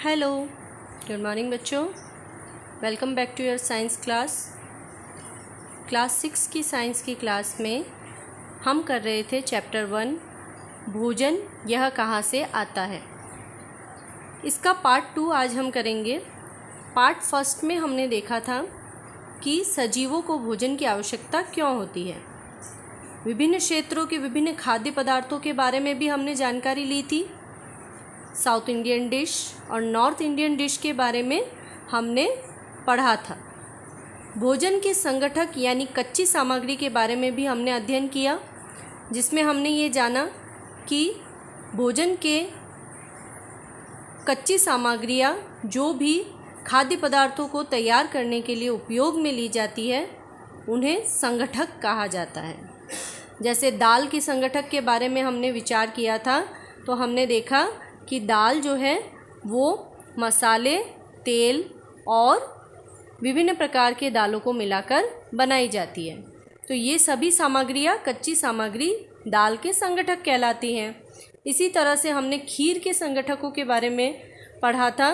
Hello, good morning बच्चों। Welcome back to your science class. Class 6 की science की class में हम कर रहे थे चैप्टर 1 भोजन यह कहाँ से आता है। इसका पार्ट 2 आज हम करेंगे। पार्ट फर्स्ट में हमने देखा था कि सजीवों को भोजन की आवश्यकता क्यों होती है। विभिन्न क्षेत्रों के विभिन्न खाद्य पदार्थों के बारे में भी हमने जानकारी ली थी। साउथ इंडियन डिश और नॉर्थ इंडियन डिश के बारे में हमने पढ़ा था। भोजन के संगठक यानी कच्ची सामग्री के बारे में भी हमने अध्ययन किया, जिसमें हमने ये जाना कि भोजन के कच्ची सामग्रियाँ जो भी खाद्य पदार्थों को तैयार करने के लिए उपयोग में ली जाती है उन्हें संगठक कहा जाता है। जैसे दाल के संगठक के बारे में हमने विचार किया था, तो हमने देखा कि दाल जो है वो मसाले, तेल और विभिन्न प्रकार के दालों को मिलाकर बनाई जाती है। तो ये सभी सामग्रियाँ कच्ची सामग्री दाल के संगठक कहलाती हैं। इसी तरह से हमने खीर के संगठकों के बारे में पढ़ा था।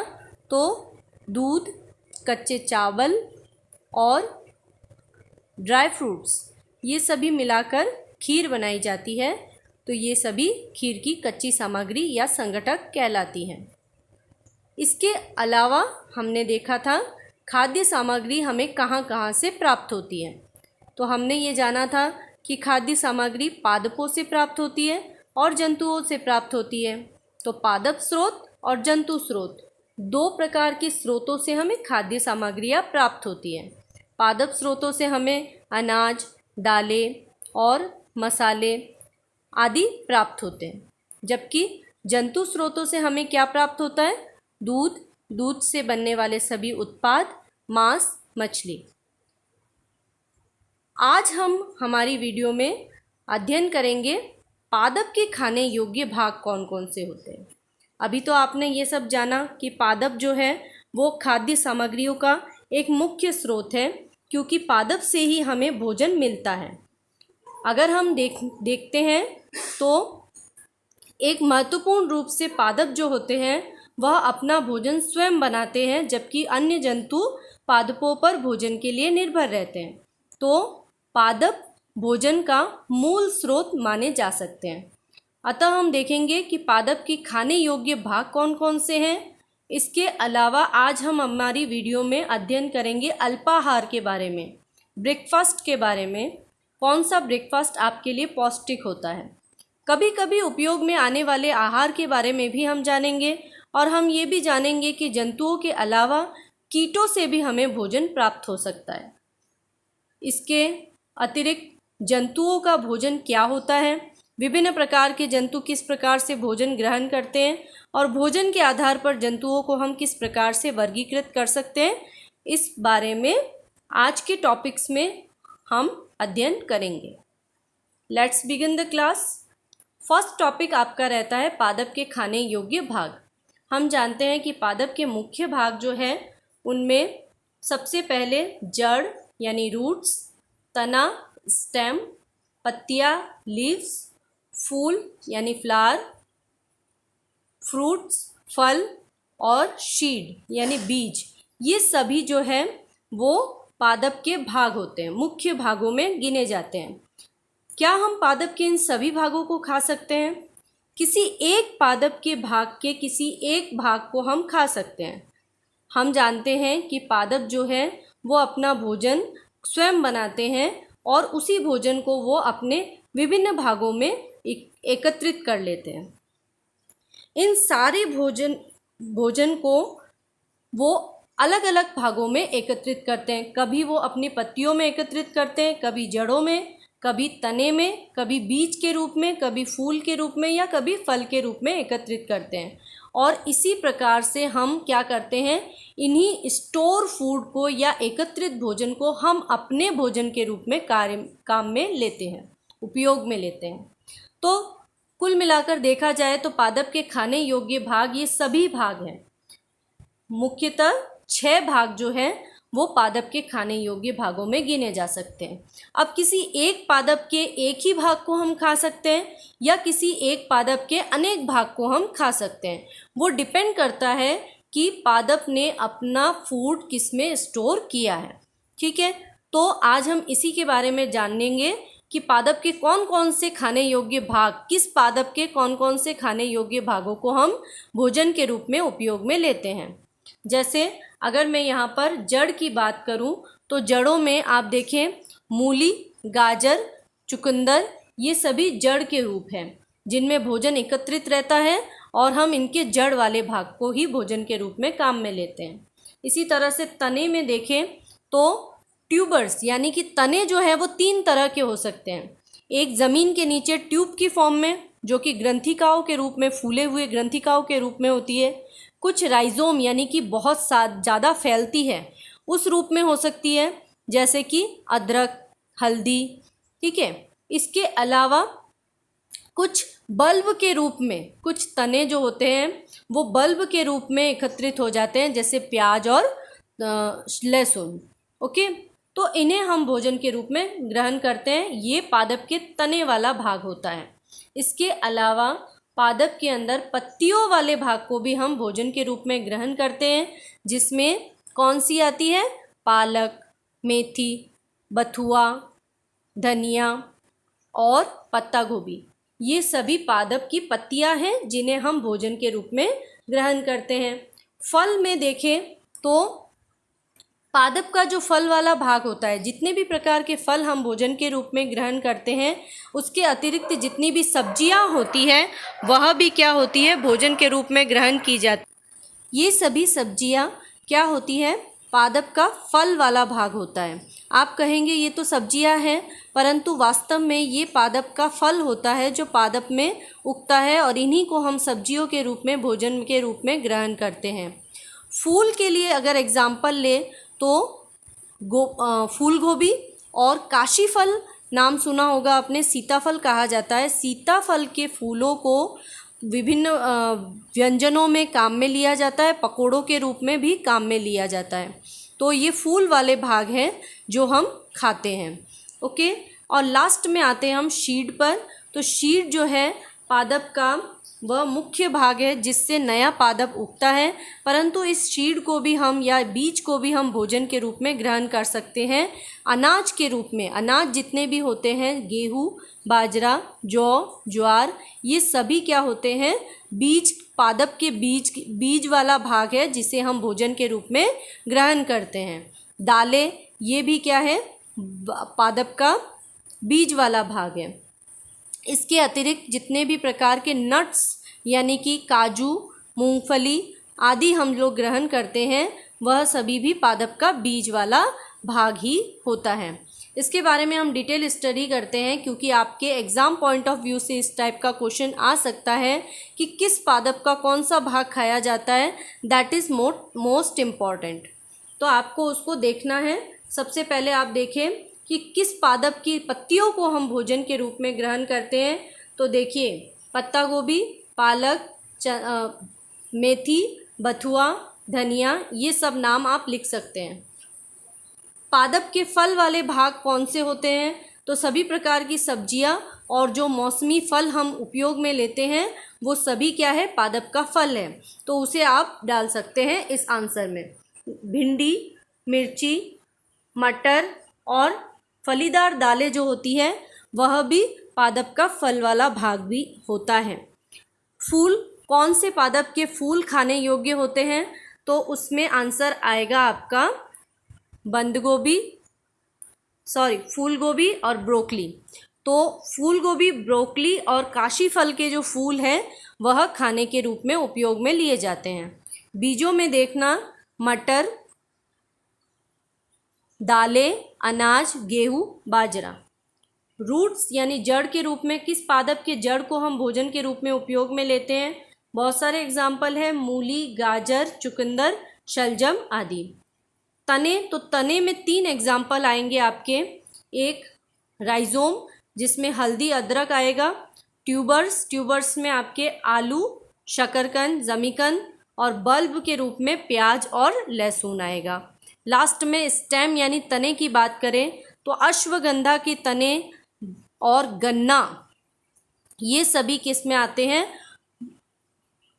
तो दूध, कच्चे चावल और ड्राई फ्रूट्स ये सभी मिलाकर खीर बनाई जाती है। तो ये सभी खीर की कच्ची सामग्री या संगठक कहलाती हैं। इसके अलावा हमने देखा था खाद्य सामग्री हमें कहाँ कहाँ से प्राप्त होती है। तो हमने ये जाना था कि खाद्य सामग्री पादपों से प्राप्त होती है और जंतुओं से प्राप्त होती है। तो पादप स्रोत और जंतु स्रोत दो प्रकार के स्रोतों से हमें खाद्य सामग्रियाँ प्राप्त होती हैं। पादप स्रोतों से हमें अनाज, दालें और मसाले आदि प्राप्त होते हैं, जबकि जंतु स्रोतों से हमें क्या प्राप्त होता है? दूध, दूध से बनने वाले सभी उत्पाद, मांस, मछली। आज हम हमारी वीडियो में अध्ययन करेंगे पादप के खाने योग्य भाग कौन कौन से होते हैं। अभी तो आपने ये सब जाना कि पादप जो है वो खाद्य सामग्रियों का एक मुख्य स्रोत है, क्योंकि पादप से ही हमें भोजन मिलता है। अगर हम देखते हैं तो एक महत्वपूर्ण रूप से पादप जो होते हैं वह अपना भोजन स्वयं बनाते हैं, जबकि अन्य जंतु पादपों पर भोजन के लिए निर्भर रहते हैं। तो पादप भोजन का मूल स्रोत माने जा सकते हैं। अतः हम देखेंगे कि पादप के खाने योग्य भाग कौन कौन से हैं। इसके अलावा आज हम हमारी वीडियो में अध्ययन करेंगे अल्पाहार के बारे में, ब्रेकफास्ट के बारे में। कौन सा ब्रेकफास्ट आपके लिए पौष्टिक होता है। कभी कभी उपयोग में आने वाले आहार के बारे में भी हम जानेंगे, और हम ये भी जानेंगे कि जंतुओं के अलावा कीटों से भी हमें भोजन प्राप्त हो सकता है। इसके अतिरिक्त जंतुओं का भोजन क्या होता है, विभिन्न प्रकार के जंतु किस प्रकार से भोजन ग्रहण करते हैं, और भोजन के आधार पर जंतुओं को हम किस प्रकार से वर्गीकृत कर सकते हैं, इस बारे में आज के टॉपिक्स में हम अध्ययन करेंगे। Let's begin the class. First topic आपका रहता है पादप के खाने योग्य भाग। हम जानते हैं कि पादप के मुख्य भाग जो है उनमें सबसे पहले जड़ यानी रूट्स, तना स्टेम, पत्तियाँ लीव्स, फूल यानी फ्लावर, फ्रूट्स फल और सीड यानी बीज, ये सभी जो है वो पादप के भाग होते हैं, मुख्य भागों में गिने जाते हैं। क्या हम पादप के इन सभी भागों को खा सकते हैं? किसी एक पादप के भाग के किसी एक भाग को हम खा सकते हैं। हम जानते हैं कि पादप जो है वो अपना भोजन स्वयं बनाते हैं और उसी भोजन को वो अपने विभिन्न भागों में एकत्रित कर लेते हैं। इन सारे भोजन को वो अलग अलग भागों में एकत्रित करते हैं। कभी वो अपनी पत्तियों में एकत्रित करते हैं, कभी जड़ों में, कभी तने में, कभी बीज के रूप में, कभी फूल के रूप में या कभी फल के रूप में एकत्रित करते हैं। और इसी प्रकार से हम क्या करते हैं, इन्हीं स्टोर फूड को या एकत्रित भोजन को हम अपने भोजन के रूप में काम में लेते हैं, उपयोग में लेते हैं। तो कुल मिलाकर देखा जाए तो पादप के खाने योग्य भाग ये सभी भाग हैं। मुख्यतः 6 भाग जो हैं वो पादप के खाने योग्य भागों में गिने जा सकते हैं। अब किसी एक पादप के एक ही भाग को हम खा सकते हैं या किसी एक पादप के अनेक भाग को हम खा सकते हैं। वो डिपेंड करता है कि पादप ने अपना फूड किस में स्टोर किया है। ठीक है, तो आज हम इसी के बारे में जानेंगे कि पादप के कौन कौन से खाने योग्य भाग, किस पादप के कौन कौन से खाने योग्य भागों को हम भोजन के रूप में उपयोग में लेते हैं। जैसे अगर मैं यहाँ पर जड़ की बात करूँ तो जड़ों में आप देखें मूली, गाजर, चुकंदर, ये सभी जड़ के रूप हैं जिनमें भोजन एकत्रित रहता है और हम इनके जड़ वाले भाग को ही भोजन के रूप में काम में लेते हैं। इसी तरह से तने में देखें तो ट्यूबर्स यानी कि तने जो है वो 3 तरह के हो सकते हैं। एक ज़मीन के नीचे ट्यूब की फॉर्म में जो कि ग्रंथिकाओं के रूप में, फूले हुए ग्रंथिकाओं के रूप में होती है। कुछ राइजोम यानी कि बहुत ज़्यादा फैलती है उस रूप में हो सकती है, जैसे कि अदरक, हल्दी। ठीक है, इसके अलावा कुछ बल्ब के रूप में, कुछ तने जो होते हैं वो बल्ब के रूप में एकत्रित हो जाते हैं, जैसे प्याज और लहसुन। ओके, तो इन्हें हम भोजन के रूप में ग्रहण करते हैं। ये पादप के तने वाला भाग होता है। इसके अलावा पादप के अंदर पत्तियों वाले भाग को भी हम भोजन के रूप में ग्रहण करते हैं, जिसमें कौन सी आती है? पालक, मेथी, बथुआ, धनिया और पत्ता गोभी। ये सभी पादप की पत्तियां हैं जिन्हें हम भोजन के रूप में ग्रहण करते हैं। फल में देखें तो पादप का जो फल वाला भाग होता है, जितने भी प्रकार के फल हम भोजन के रूप में ग्रहण करते हैं, उसके अतिरिक्त जितनी भी सब्जियां होती हैं वह भी क्या होती है? भोजन के रूप में ग्रहण की जाती। ये सभी सब्जियां क्या होती है? पादप का फल वाला भाग होता है। आप कहेंगे ये तो सब्जियां हैं, परंतु वास्तव में ये पादप का फल होता है जो पादप में उगता है और इन्हीं को हम सब्जियों के रूप में, भोजन के रूप में ग्रहण करते हैं। फूल के लिए अगर एग्जाम्पल ले तो फूल गोभी और काशी फल, नाम सुना होगा आपने, सीताफल कहा जाता है। सीताफल के फूलों को विभिन्न व्यंजनों में काम में लिया जाता है, पकोड़ों के रूप में भी काम में लिया जाता है। तो ये फूल वाले भाग हैं जो हम खाते हैं। ओके, और लास्ट में आते हैं हम शीड पर। तो शीड जो है पादप का वह मुख्य भाग है जिससे नया पादप उगता है, परंतु इस शीड को भी हम या बीज को भी हम भोजन के रूप में ग्रहण कर सकते हैं अनाज के रूप में। अनाज जितने भी होते हैं, गेहूँ, बाजरा, जौ, ज्वार, ये सभी क्या होते हैं? बीज, पादप के बीज वाला भाग है जिसे हम भोजन के रूप में ग्रहण करते हैं। दालें, ये भी क्या है? पादप का बीज वाला भाग है। इसके अतिरिक्त जितने भी प्रकार के नट्स यानी कि काजू, मूंगफली आदि हम लोग ग्रहण करते हैं, वह सभी भी पादप का बीज वाला भाग ही होता है। इसके बारे में हम डिटेल स्टडी करते हैं क्योंकि आपके एग्ज़ाम पॉइंट ऑफ व्यू से इस टाइप का क्वेश्चन आ सकता है कि किस पादप का कौन सा भाग खाया जाता है, दैट इज़ मोस्ट इम्पॉर्टेंट। तो आपको उसको देखना है। सबसे पहले आप देखें कि किस पादप की पत्तियों को हम भोजन के रूप में ग्रहण करते हैं। तो देखिए, पत्ता गोभी, पालक, मेथी, बथुआ, धनिया, ये सब नाम आप लिख सकते हैं। पादप के फल वाले भाग कौन से होते हैं? तो सभी प्रकार की सब्जियां और जो मौसमी फल हम उपयोग में लेते हैं वो सभी क्या है? पादप का फल है। तो उसे आप डाल सकते हैं इस आंसर में। भिंडी, मिर्ची, मटर और फलीदार दालें जो होती है वह भी पादप का फल वाला भाग भी होता है। फूल, कौन से पादप के फूल खाने योग्य होते हैं? तो उसमें आंसर आएगा आपका फूल गोभी और ब्रोकली। तो फूल गोभी, ब्रोकली और काशी फल के जो फूल हैं वह खाने के रूप में उपयोग में लिए जाते हैं। बीजों में देखना, मटर, दालें, अनाज, गेहूँ, बाजरा। रूट्स यानी जड़ के रूप में किस पादप के जड़ को हम भोजन के रूप में उपयोग में लेते हैं? बहुत सारे एग्जाम्पल हैं, मूली, गाजर, चुकंदर, शलजम आदि। तने, तो तने में 3 एग्जाम्पल आएंगे आपके। एक राइजोम जिसमें हल्दी, अदरक आएगा। ट्यूबर्स में आपके आलू, शकरकंद, जमीकंद और बल्ब के रूप में प्याज और लहसुन आएगा। लास्ट में स्टेम यानी तने की बात करें तो अश्वगंधा के तने और गन्ना, ये सभी किस में आते हैं?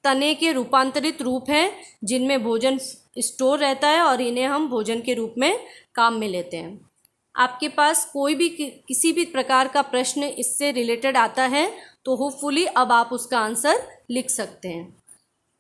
तने के रूपांतरित रूप हैं जिनमें भोजन स्टोर रहता है और इन्हें हम भोजन के रूप में काम में लेते हैं। आपके पास कोई भी किसी भी प्रकार का प्रश्न इससे रिलेटेड आता है तो होपफुली अब आप उसका आंसर लिख सकते हैं।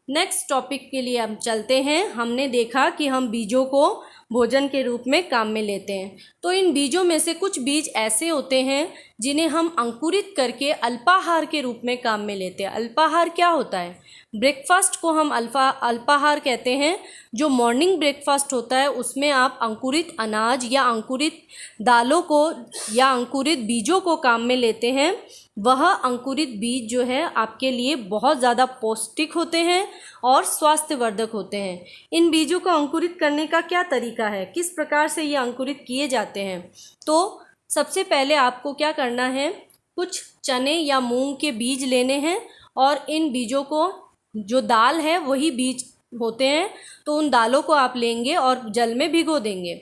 नेक्स्ट टॉपिक के लिए हम चलते हैं। हमने देखा कि हम बीजों को भोजन के रूप में काम में लेते हैं, तो इन बीजों में से कुछ बीज ऐसे होते हैं जिन्हें हम अंकुरित करके अल्पाहार के रूप में काम में लेते हैं। अल्पाहार क्या होता है? ब्रेकफास्ट को हम अल्पाहार कहते हैं। जो मॉर्निंग ब्रेकफास्ट होता है उसमें आप अंकुरित अनाज या अंकुरित दालों को या अंकुरित बीजों को काम में लेते हैं। वह अंकुरित बीज जो है आपके लिए बहुत ज़्यादा पौष्टिक होते हैं और स्वास्थ्यवर्धक होते हैं। इन बीजों को अंकुरित करने का क्या तरीका है, किस प्रकार से ये अंकुरित किए जाते हैं? तो सबसे पहले आपको क्या करना है, कुछ चने या मूंग के बीज लेने हैं और इन बीजों को, जो दाल है वही बीज होते हैं, तो उन दालों को आप लेंगे और जल में भिगो देंगे।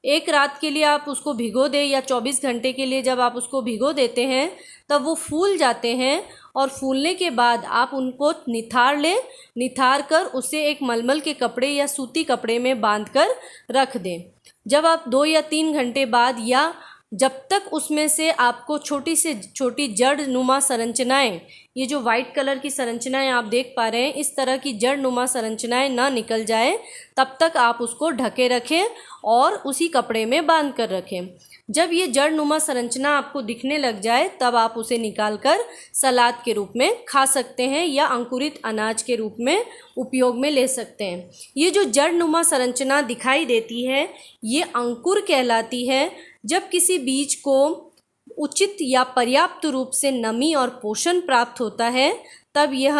एक रात के लिए आप उसको भिगो दें या 24 घंटे के लिए जब आप उसको भिगो देते हैं तब वो फूल जाते हैं और फूलने के बाद आप उनको निथार लें। निथार कर उसे एक मलमल के कपड़े या सूती कपड़े में बांध कर रख दें। जब आप 2 या 3 घंटे बाद या जब तक उसमें से आपको छोटी से छोटी जड़ नुमा संरचनाएँ, ये जो वाइट कलर की संरचनाएँ आप देख पा रहे हैं, इस तरह की जड़ नुमा संरचनाएँ ना निकल जाए तब तक आप उसको ढके रखें और उसी कपड़े में बांध कर रखें। जब ये जड़ नुमा संरचना आपको दिखने लग जाए तब आप उसे निकाल कर सलाद के रूप में खा सकते हैं या अंकुरित अनाज के रूप में उपयोग में ले सकते हैं। ये जो जड़ नुमा संरचना दिखाई देती है ये अंकुर कहलाती है। जब किसी बीज को उचित या पर्याप्त रूप से नमी और पोषण प्राप्त होता है तब यह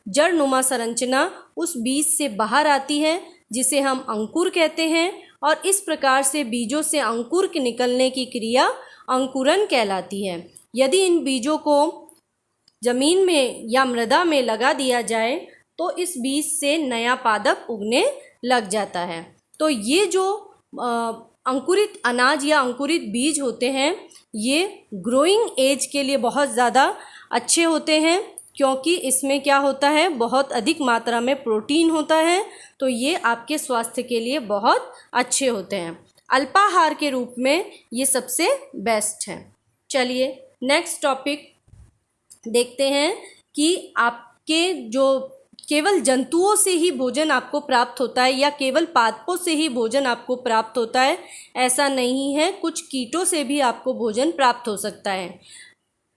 जड़ नुमा संरचना उस बीज से बाहर आती है जिसे हम अंकुर कहते हैं और इस प्रकार से बीजों से अंकुर के निकलने की क्रिया अंकुरन कहलाती है। यदि इन बीजों को जमीन में या मृदा में लगा दिया जाए तो इस बीज से नया पादप उगने लग जाता है। तो ये जो अंकुरित अनाज या अंकुरित बीज होते हैं ये ग्रोइंग एज के लिए बहुत ज़्यादा अच्छे होते हैं, क्योंकि इसमें क्या होता है, बहुत अधिक मात्रा में प्रोटीन होता है, तो ये आपके स्वास्थ्य के लिए बहुत अच्छे होते हैं। अल्पाहार के रूप में ये सबसे बेस्ट है। चलिए नेक्स्ट टॉपिक देखते हैं कि आपके जो केवल जंतुओं से ही भोजन आपको प्राप्त होता है या केवल पादपों से ही भोजन आपको प्राप्त होता है, ऐसा नहीं है। कुछ कीटों से भी आपको भोजन प्राप्त हो सकता है,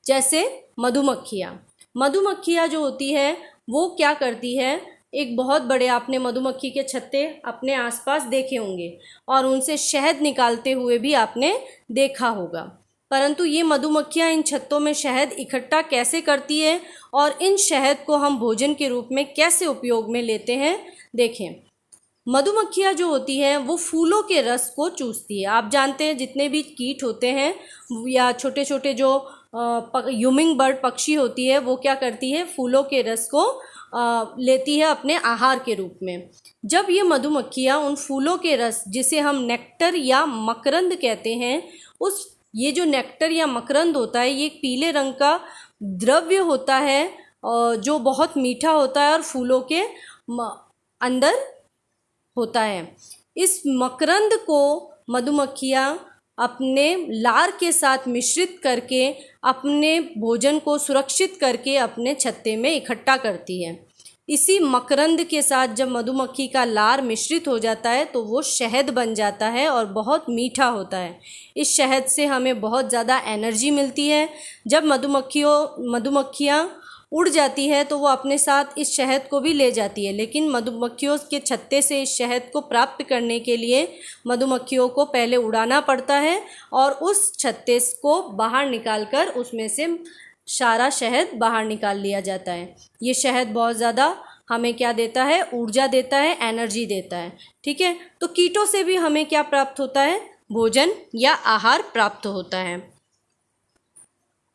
जैसे मधुमक्खियाँ। मधुमक्खियाँ जो होती है वो क्या करती है, एक बहुत बड़े आपने मधुमक्खी के छत्ते अपने आसपास देखे होंगे और उनसे शहद निकालते हुए भी आपने देखा होगा। परंतु ये मधुमक्खियाँ इन छत्तों में शहद इकट्ठा कैसे करती है और इन शहद को हम भोजन के रूप में कैसे उपयोग में लेते हैं, देखें। मधुमक्खियाँ जो होती हैं वो फूलों के रस को चूसती है। आप जानते हैं जितने भी कीट होते हैं या छोटे छोटे जो ह्यूमिंग बर्ड पक्षी होती है वो क्या करती है, फूलों के रस को लेती है अपने आहार के रूप में। जब ये मधुमक्खियाँ उन फूलों के रस, जिसे हम नेक्टर या मकरंद कहते हैं, ये जो नेक्टर या मकरंद होता है ये एक पीले रंग का द्रव्य होता है जो बहुत मीठा होता है और फूलों के अंदर होता है। इस मकरंद को मधुमक्खियाँ अपने लार के साथ मिश्रित करके अपने भोजन को सुरक्षित करके अपने छत्ते में इकट्ठा करती है। इसी मकरंद के साथ जब मधुमक्खी का लार मिश्रित हो जाता है तो वो शहद बन जाता है और बहुत मीठा होता है। इस शहद से हमें बहुत ज़्यादा एनर्जी मिलती है। जब मधुमक्खियाँ उड़ जाती है तो वो अपने साथ इस शहद को भी ले जाती है, लेकिन मधुमक्खियों के छत्ते से इस शहद को प्राप्त करने के लिए मधुमक्खियों को पहले उड़ाना पड़ता है और उस छत्ते को बाहर निकालकर उसमें से सारा शहद बाहर निकाल लिया जाता है। ये शहद बहुत ज़्यादा हमें क्या देता है, ऊर्जा देता है, एनर्जी देता है। ठीक है, तो कीटों से भी हमें क्या प्राप्त होता है, भोजन या आहार प्राप्त होता है।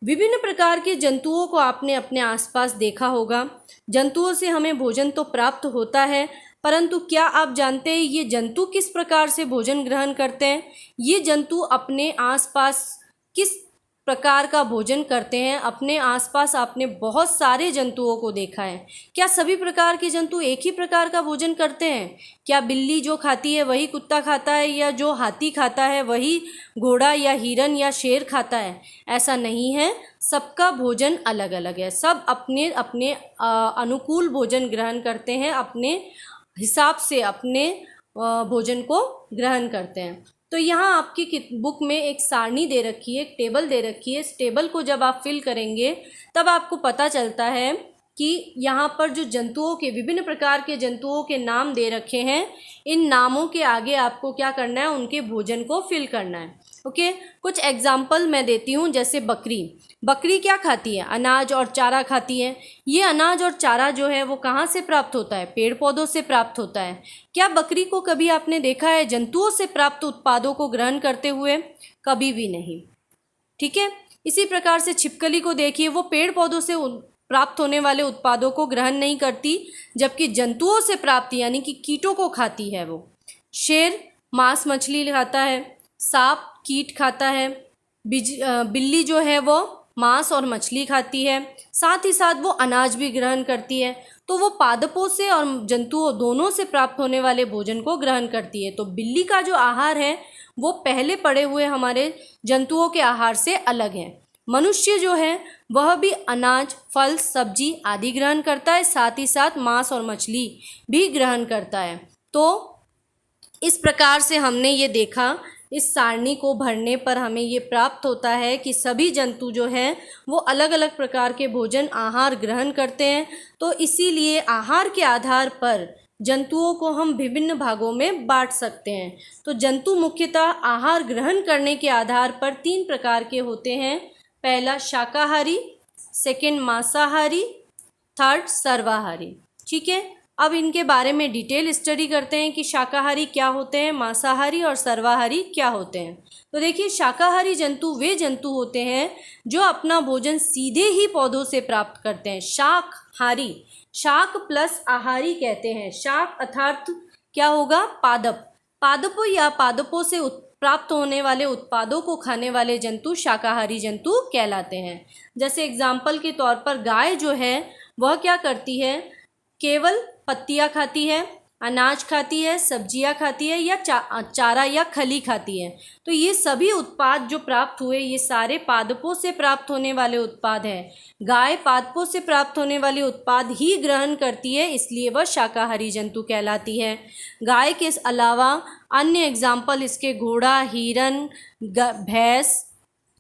विभिन्न प्रकार के जंतुओं को आपने अपने आसपास देखा होगा। जंतुओं से हमें भोजन तो प्राप्त होता है, परंतु क्या आप जानते हैं ये जंतु किस प्रकार से भोजन ग्रहण करते हैं? ये जंतु अपने आसपास किस प्रकार का भोजन करते हैं। अपने आसपास आपने बहुत सारे जंतुओं को देखा है। क्या सभी प्रकार के जंतु एक ही प्रकार का भोजन करते हैं? क्या बिल्ली जो खाती है वही कुत्ता खाता है, या जो हाथी खाता है वही घोड़ा या हिरन या शेर खाता है? ऐसा नहीं है, सबका भोजन अलग अलग है। सब अपने अपने अनुकूल भोजन ग्रहण करते हैं, अपने हिसाब से अपने भोजन को ग्रहण करते हैं। तो यहाँ आपकी बुक में एक सारणी दे रखी है, एक टेबल दे रखी है। इस टेबल को जब आप फिल करेंगे तब आपको पता चलता है कि यहाँ पर जो जंतुओं के, विभिन्न प्रकार के जंतुओं के नाम दे रखे हैं, इन नामों के आगे आपको क्या करना है, उनके भोजन को फिल करना है। ओके, कुछ एग्जाम्पल मैं देती हूँ। जैसे बकरी, बकरी क्या खाती है? अनाज और चारा खाती है। ये अनाज और चारा जो है वो कहाँ से प्राप्त होता है? पेड़ पौधों से प्राप्त होता है। क्या बकरी को कभी आपने देखा है जंतुओं से प्राप्त उत्पादों को ग्रहण करते हुए? कभी भी नहीं। ठीक है, इसी प्रकार से छिपकली को देखिए, वो पेड़ पौधों से प्राप्त होने वाले उत्पादों को ग्रहण नहीं करती, जबकि जंतुओं से प्राप्त यानी कि कीटों को खाती है वो। शेर मांस मछली खाता है, सांप कीट खाता है, बिल्ली जो है वो मांस और मछली खाती है, साथ ही साथ वो अनाज भी ग्रहण करती है। तो वो पादपों से और जंतुओं दोनों से प्राप्त होने वाले भोजन को ग्रहण करती है। तो बिल्ली का जो आहार है वो पहले पड़े हुए हमारे जंतुओं के आहार से अलग है। मनुष्य जो है वह भी अनाज, फल, सब्जी आदि ग्रहण करता है, साथ ही साथ मांस और मछली भी ग्रहण करता है। तो इस प्रकार से हमने ये देखा, इस सारणी को भरने पर हमें ये प्राप्त होता है कि सभी जंतु जो हैं वो अलग अलग प्रकार के भोजन आहार ग्रहण करते हैं। तो इसीलिए आहार के आधार पर जंतुओं को हम विभिन्न भागों में बांट सकते हैं। तो जंतु मुख्यतः आहार ग्रहण करने के आधार पर 3 प्रकार के होते हैं। पहला शाकाहारी, सेकंड मांसाहारी, थर्ड सर्वाहारी। ठीक है, अब इनके बारे में डिटेल स्टडी करते हैं कि शाकाहारी क्या होते हैं, मांसाहारी और सर्वाहारी क्या होते हैं। तो देखिए, शाकाहारी जंतु वे जंतु होते हैं जो अपना भोजन सीधे ही पौधों से प्राप्त करते हैं। शाकहारी, शाक प्लस आहारी कहते हैं। शाक अर्थात क्या होगा? पादप। पादपों या पादपों से प्राप्त होने वाले उत्पादों को खाने वाले जंतु शाकाहारी जंतु कहलाते हैं। जैसे एग्जाम्पल के तौर पर गाय जो है वह क्या करती है? केवल पत्तियाँ खाती है, अनाज खाती है, सब्जियाँ खाती है, या चारा या खली खाती है। तो ये सभी उत्पाद जो प्राप्त हुए ये सारे पादपों से प्राप्त होने वाले उत्पाद हैं। गाय पादपों से प्राप्त होने वाले उत्पाद ही ग्रहण करती है, इसलिए वह शाकाहारी जंतु कहलाती है। गाय के अलावा अन्य एग्जाम्पल इसके घोड़ा, हिरन, भैंस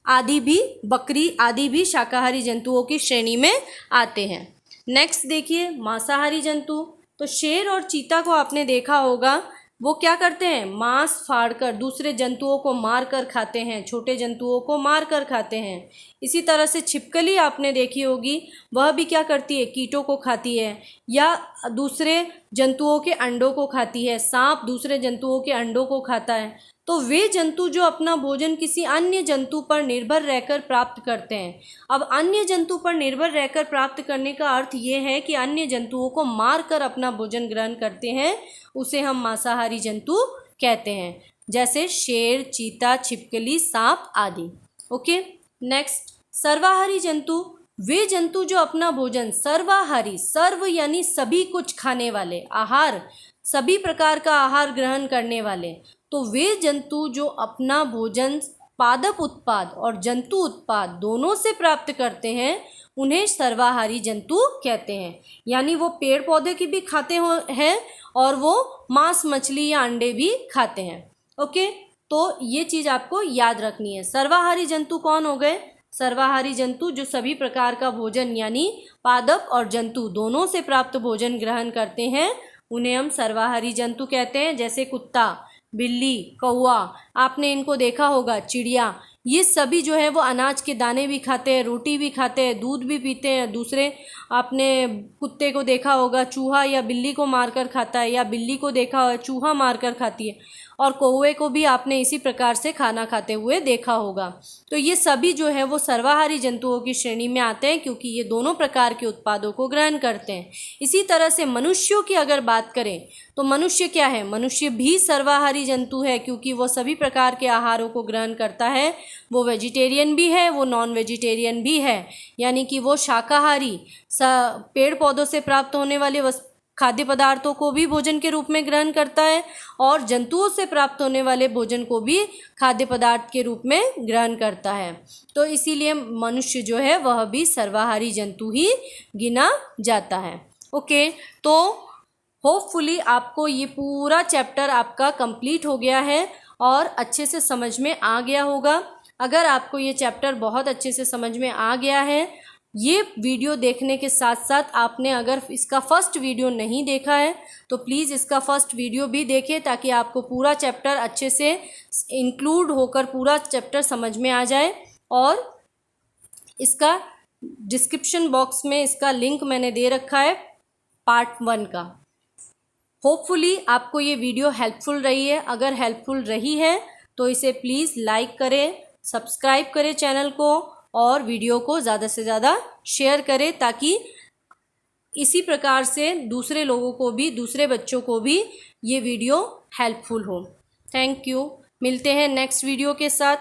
आदि भी, बकरी आदि भी शाकाहारी जंतुओं की श्रेणी में आते हैं। नेक्स्ट देखिए, मांसाहारी जंतु। तो शेर और चीता को आपने देखा होगा, वो क्या करते हैं? मांस फाड़कर दूसरे जंतुओं को मार कर खाते हैं, छोटे जंतुओं को मार कर खाते हैं। इसी तरह से छिपकली आपने देखी होगी, वह भी क्या करती है? कीटों को खाती है या दूसरे जंतुओं के अंडों को खाती है। सांप दूसरे जंतुओं के अंडों को खाता है। तो वे जंतु जो अपना भोजन किसी अन्य जंतु पर निर्भर रहकर प्राप्त करते हैं। अब अन्य जंतु पर निर्भर रहकर प्राप्त करने का अर्थ ये है कि अन्य जंतुओं को मार कर अपना भोजन ग्रहण करते हैं, उसे हम मांसाहारी जंतु कहते हैं। जैसे शेर, चीता, छिपकली, सांप आदि। ओके, नेक्स्ट सर्वाहारी जंतु। वे जंतु जो अपना भोजन सर्वाहारी, सर्व यानी सभी कुछ खाने वाले, आहार सभी प्रकार का आहार ग्रहण करने वाले, तो वे जंतु जो अपना भोजन पादप उत्पाद और जंतु उत्पाद दोनों से प्राप्त करते हैं उन्हें सर्वाहारी जंतु कहते हैं। यानी वो पेड़ पौधे की भी खाते हैं और वो मांस, मछली या अंडे भी खाते हैं। ओके, तो ये चीज़ आपको याद रखनी है। सर्वाहारी जंतु कौन हो गए? सर्वाहारी जंतु जो सभी प्रकार का भोजन यानी पादप और जंतु दोनों से प्राप्त भोजन ग्रहण करते हैं, उन्हें हम सर्वाहारी जंतु कहते हैं। जैसे कुत्ता, बिल्ली, कौवा, आपने इनको देखा होगा, चिड़िया, ये सभी जो है वो अनाज के दाने भी खाते हैं, रोटी भी खाते हैं, दूध भी पीते हैं। दूसरे आपने कुत्ते को देखा होगा चूहा या बिल्ली को मारकर खाता है, या बिल्ली को देखा होगा चूहा मारकर खाती है, और कौवे को भी आपने इसी प्रकार से खाना खाते हुए देखा होगा। तो ये सभी जो है वो सर्वाहारी जंतुओं की श्रेणी में आते हैं, क्योंकि ये दोनों प्रकार के उत्पादों को ग्रहण करते हैं। इसी तरह से मनुष्यों की अगर बात करें तो मनुष्य क्या है? मनुष्य भी सर्वाहारी जंतु है, क्योंकि वो सभी प्रकार के आहारों को ग्रहण करता है वो वेजिटेरियन भी है, वो नॉन वेजिटेरियन भी है, यानी कि वो शाकाहारी पेड़ पौधों से प्राप्त होने वाले खाद्य पदार्थों को भी भोजन के रूप में ग्रहण करता है और जंतुओं से प्राप्त होने वाले भोजन को भी खाद्य पदार्थ के रूप में ग्रहण करता है। तो इसीलिए मनुष्य जो है वह भी सर्वाहारी जंतु ही गिना जाता है। ओके, तो होपफुली आपको ये पूरा चैप्टर आपका कंप्लीट हो गया है और अच्छे से समझ में आ गया होगा। अगर आपको ये चैप्टर बहुत अच्छे से समझ में आ गया है, ये वीडियो देखने के साथ साथ आपने अगर इसका फर्स्ट वीडियो नहीं देखा है तो प्लीज़ इसका फर्स्ट वीडियो भी देखें, ताकि आपको पूरा चैप्टर अच्छे से इंक्लूड होकर पूरा चैप्टर समझ में आ जाए। और इसका डिस्क्रिप्शन बॉक्स में इसका लिंक मैंने दे रखा है पार्ट 1 का। होपफुली आपको ये वीडियो हेल्पफुल रही है। अगर हेल्पफुल रही है तो इसे प्लीज़ लाइक करें, सब्सक्राइब करें चैनल को और वीडियो को ज़्यादा से ज़्यादा शेयर करें, ताकि इसी प्रकार से दूसरे लोगों को भी, दूसरे बच्चों को भी ये वीडियो हेल्पफुल हो। Thank you. मिलते हैं नेक्स्ट वीडियो के साथ।